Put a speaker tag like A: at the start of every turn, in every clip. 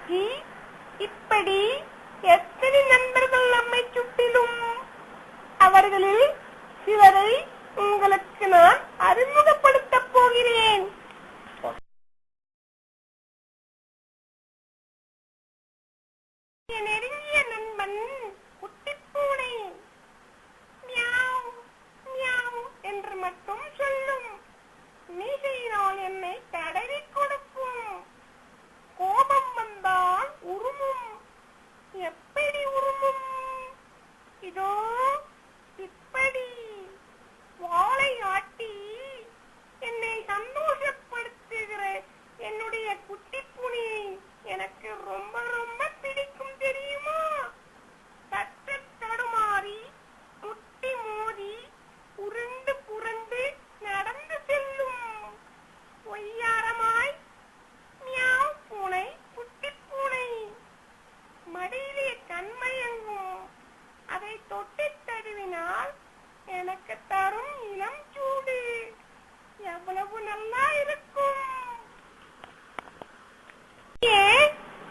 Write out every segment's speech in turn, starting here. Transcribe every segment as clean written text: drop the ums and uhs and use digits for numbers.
A: காக்கி, இப்படி எத்தனை நண்பர்கள் நம்மை சுற்றிலும். அவர்களில் சிலரை உங்களுக்கு நான் அறிமுகப்படுத்தப் போகிறேன். நெருங்கிய நண்பன் குட்டிப்பூனை. மியாவ் மியாவ் என்று மட்டும் சொல்லும். மீசையினால் என்னை தடவி கொடுக்கும். கோபம் வந்தால் உருமும். எப்படி உருமும்? இதோ இப்படி வாளை ஆட்டி என்னை சந்தோஷப்படுத்துகிற என்னுடைய குட்டிப்பூனையை எனக்கு ரொம்ப ரொம்ப பிடிக்கும் தெரியுமா? தட்டு தடுமாறி முட்டி மோதி உருண்டு புரண்டு நடந்து செல்லும். ஒய்யாரமாய் மியாவ் பூனை குட்டிப்பூனை. மடியிலே கண்மயங்கும். அதை தொட்டி தழுவினால் எனக்கு தரும் இளம் சூடு எவ்வளவு நல்லா இருக்கும்.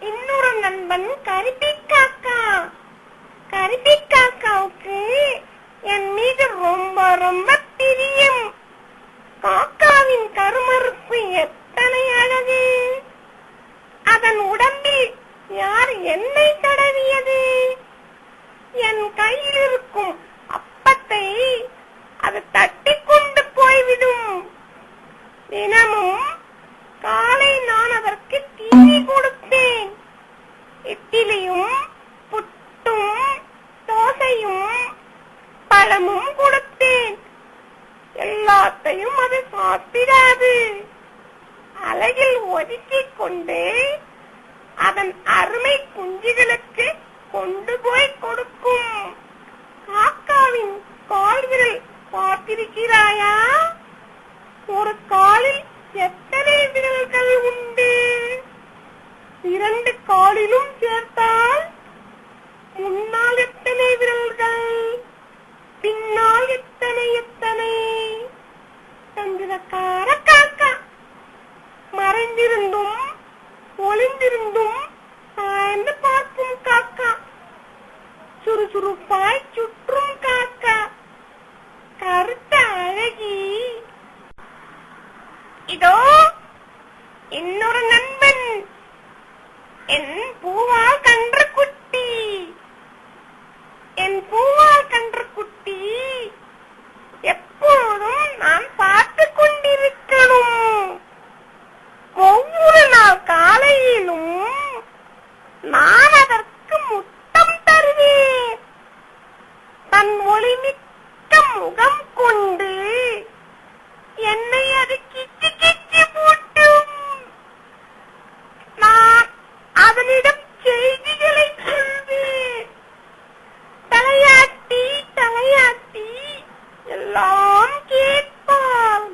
A: இன்னொரு நண்பன் கருப்பி காக்கா. கருப்பி காக்காவுக்கு என் மீது ரொம்ப ரொம்ப பிரியம். காக்காவின் கருமறுப்பு எத்தனை அழகு! அதன் உடம்பில் யார் எண்ணெய் தடவியது? என் கையில் இருக்கும் அப்பத்தை அது தட்டி கொண்டு போய்விடும். தினமும் காலை நான் அதற்கு தீனி கொடுத்தேன். இட்லியும் புட்டும் தோசையும் பழமும் கொடுத்தேன். எல்லாத்தையும் அது சாப்பிடாது. அலையில் ஒதுக்கிக் கொண்டு அதன் அருமை குஞ்சுகளுக்கு கொண்டு போய் கொடுக்கும். காக்காவின் கால் விரல் பார்த்திருக்கிறாயா? ஒரு காலில் எத்தனை விரல்கள் உண்டு? 2 காலிலும் சேர்த்தால் முன்னால் எத்தனை விரல்கள், பின்னால் எத்தனை எத்தனை? சந்திரக்கார காக்கா. மறைந்திருந்தும் ஒளிந்திருந்தும் சாய்ந்து பார்க்கும் காக்கா. சுறுசுறுப்பாய் சுற்றும் காக்கா. கருத்த அழகி. இதோ இன்னொரு நண்பன், என் பூவால் கன்ற குட்டி. என் பூவால் கன்ற குட்டி எப்போதும் நான் பார்த்து கொண்டிருக்கணும். ஒவ்வொரு நாள் காலையிலும் நான் அதற்கு முத்தம் தருவேன். தன் ஒளிமிக்க முகம் கொண்டு என்னை அது கிச்சு கிச்சு போட்டும். நான் அதனிடம் செய்திகளை சொல்வேன். தலையாட்டி தலையாட்டி எல்லாம் கேட்பாள்.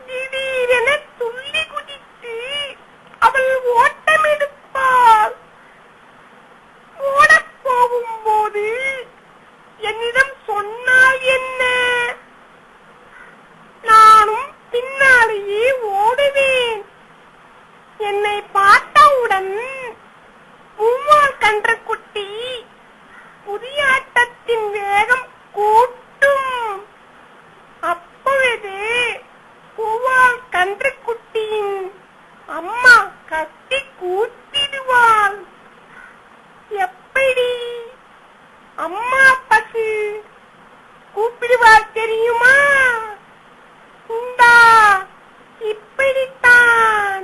A: திடீரென துள்ளி குதித்து அவள் ஓட்டமெடுப்பாள். ஓடப் போகும்போது என்னிடம் சொன்னால் என்ன? நானும் பின்னாலேயே ஓடுவேன். என்னை பார்த்தவுடன் பூவால் கன்ற குட்டி புதியாட்டத்தின் வேகம் கூட்டும். அப்பொழுது பூவால் கன்ற குட்டியின் அம்மா கத்தி கூத்திடுவாள். எப்படி அம்மா பசு கூப்பிடுவாள் தெரியுமா? இந்தா இப்படித்தான்.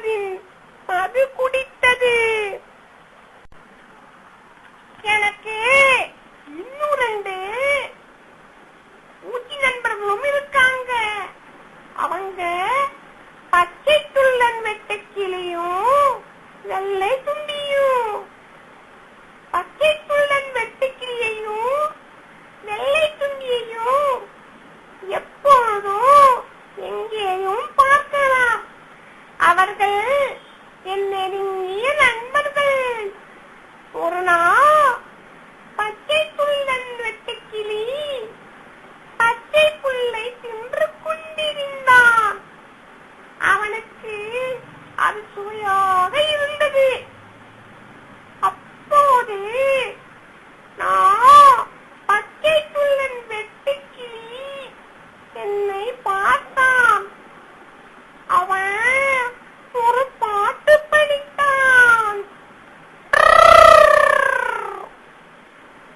A: என்பதின் மது குடித்தது. எனக்கு இன்னும் 2 ஊட்டி நண்பர்களும் இருக்காங்க. அவங்க பச்சை துள்ளன் வெட்டுக்கிளியும் வெள்ளை தும்பியும். பச்சை துள்ளன் வெட்டுக்கிளியையும் வெள்ளை தும்பியையும் எப்பொழுதும் எங்கேயும் பார்க்கலாம். அவர்கள் என் நெருங்கிய நண்பர்கள். ஒரு நாள் பச்சை துள்ளன் வெட்டுக்கிளி பச்சை புல்லை தின்று கொண்டிருந்தான். அவனுக்கு அது சுவையாக இருந்தது. அப்போது நான் பச்சை துள்ளன் வெட்டுக்கிளி என்னை பார்த்தான். அவன் ஒரு பாட்டு படித்தான்.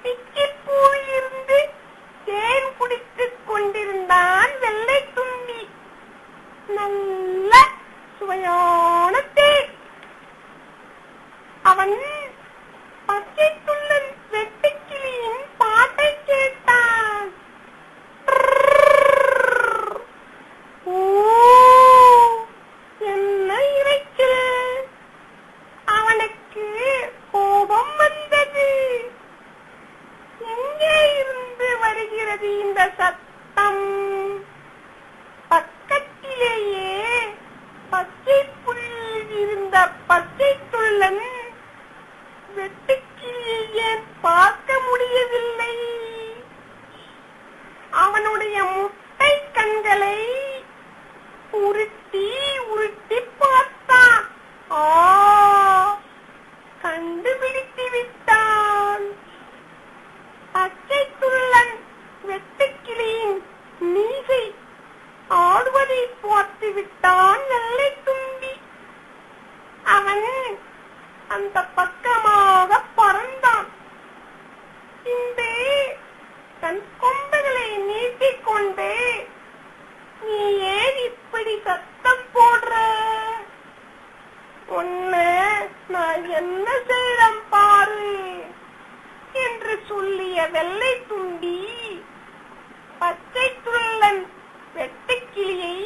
A: பிச்சிப்பூவிலிருந்து தேன் குடித்துக் கொண்டிருந்தான் வெள்ளை தும்பி. நல்ல சுவையான தேன். அவன் பச்சை துள்ளன் வெட்டுக்கிளியின் பாட்டை கேட்டான். ஓ, என்ன இரைச்சல்! அவனுக்கு கோபம் வந்தது. எங்கே இருந்து வருகிறது இந்த சத்தம்? பக்கத்திலேயே பச்சை புல்லில் இருந்த பச்சை துள்ளன் வெட்டுக்கிளியை ஏன் பார்க்க முடியவில்லை? அவனுடைய முட்டை கண்களை உருட்டி உருட்டி பார்த்தான். கண்டுபிடித்து விட்டான். பச்சை துள்ளன் வெட்டுக்கிளியின் மீசை ஆடுவதை பார்த்து விட்டான் வெள்ளை தும்பி. அவன் அந்த பக்கமாக பறந்தான். பின்பு தன் கொம்புகளை நீட்டிக்கொண்டு, நீ ஏன் இப்படி சத்தம் போடுற? உன்னை நான் என்ன செய்யறேன் பாரு என்று சொல்லிய வெள்ளை தும்பி பச்சை துள்ளன் வெட்டுக்கிளியை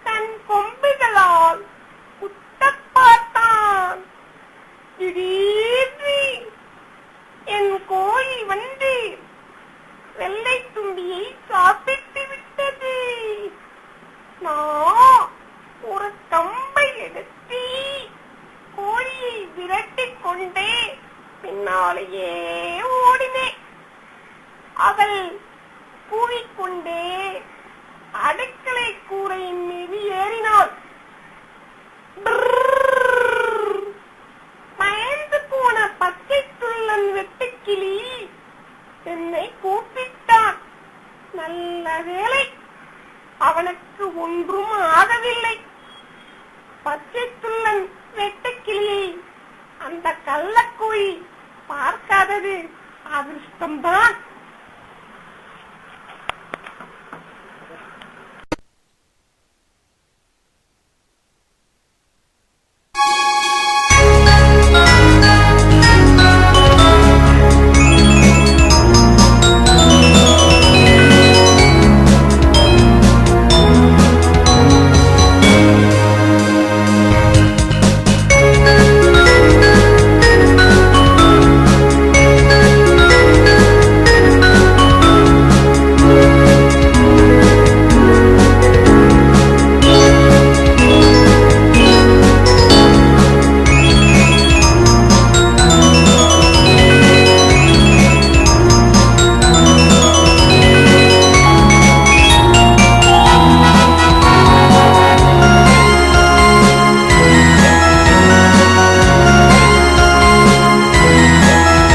A: தன் கொம்புகளால் குத்தப் பார்த்தான். திடீர்னு என் கோழி வந்து வெள்ளை தும்பியை சாப்பிட்டு விட்டது. நான் ஒரு கம்பை எடுத்து கோழியை விரட்டிக் கொண்டே பின்னாலேயே ஓடினேன். அவள் கூவிக்கொண்டே அடுக்களை கூரையின் மீது ஏறினாள். பயந்து போன பச்சை துள்ளன் வெட்டுக்கிளி என்னை கூப்பிட்டான். நல்ல வேளை, அவனுக்கு ஒன்றும் ஆகவில்லை. பச்சை துள்ளன் வெட்டுக்கிளியை அந்த கள்ளக்கோழி பார்க்காதது அதிர்ஷ்டம்தான்.